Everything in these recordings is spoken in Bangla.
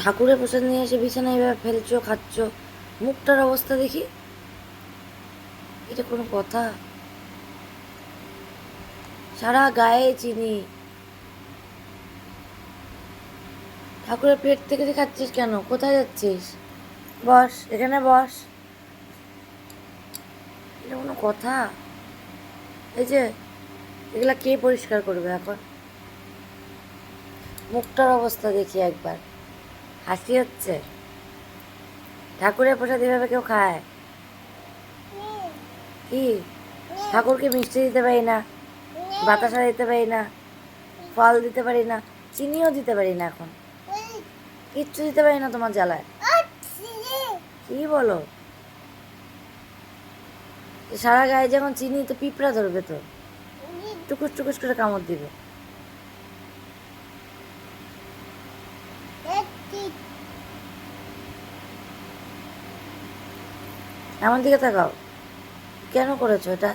ঠাকুরের প্রসাদ নিয়ে এসে বিছানায় এভাবে ফেলছো, খাচ্ছ। মুখটার অবস্থা দেখি, এটা কোনো কথা? সারা গায়ে চিনি, ঠাকুরের পেট থেকে খাচ্ছিস কেন? কোথায় যাচ্ছিস? বস, এখানে বস। এটা কোনো কথা? এই যে, এগুলা কে পরিষ্কার করবে এখন? মুখটার অবস্থা দেখি একবার। হাসি হচ্ছে? ঠাকুরের প্রসাদ এভাবে কেউ খায়? কি, ঠাকুরকে মিষ্টি দিতে পারি না, বাতাসা দিতে পারি না, ফল দিতে পারি না, চিনিও দিতে পারি না, এখন কিচ্ছু দিতে পারি না তোমার জ্বালায়। কি বলো? সারা গায়ে যখন চিনি, তো পিঁপড়া ধরবে তো, টুকুস টুকুস করে কামড় দিবে। আমার দিকে তাকাও। কেন করেছো এটা?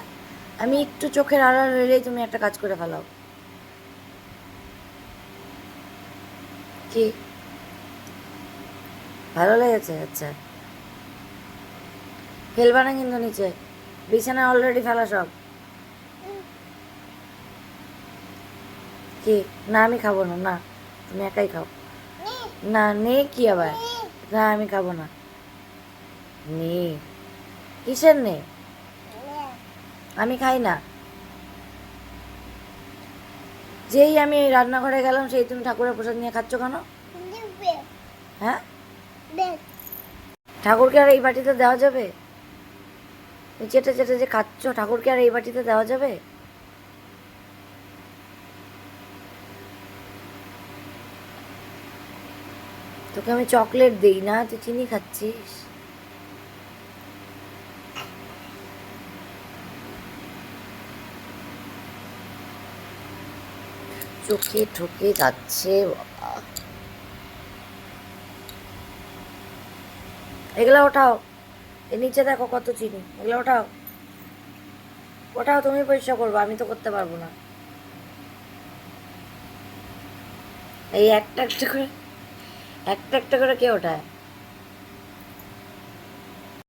আমি একটু চোখের আড়াল হইলেই তুমি একটা কাজ করে ফেলাও। কি, ভালো লেগেছে? আচ্ছা, ফেলবা না কিন্তু নিচে, বিছানায় অলরেডি ফেলা সব। কি, না আমি খাবো না, না তুমি একাই খাও। না, নে কি আবার? না আমি খাবো না। নে, কিসের নে? আমি খাই না। যেই আমি রান্নাঘরে গেলাম, সেই তুমি ঠাকুরের প্রসাদ নিয়ে খাচ্ছ কেন? হ্যাঁ, ঠাকুরকে আর এই বাটিতে দেওয়া যাবে? চেটে চেটে যে খাচ্ছ, ঠাকুরকে আর এই বাটিতে দেওয়া যাবে? তোকে আমি চকলেট দিই না, তুই চিনি খাচ্ছিস। চোখে ঠকে যাচ্ছে বাবা। এগুলো ওঠাও, এর নিচে দেখো কত চিনি, এগুলো ওঠাও। ওঠাও, তুমি পরিষ্কার করবো, আমি তো করতে পারবো না। এই একটা একটা করে, একটা একটা করে কে ওঠায়?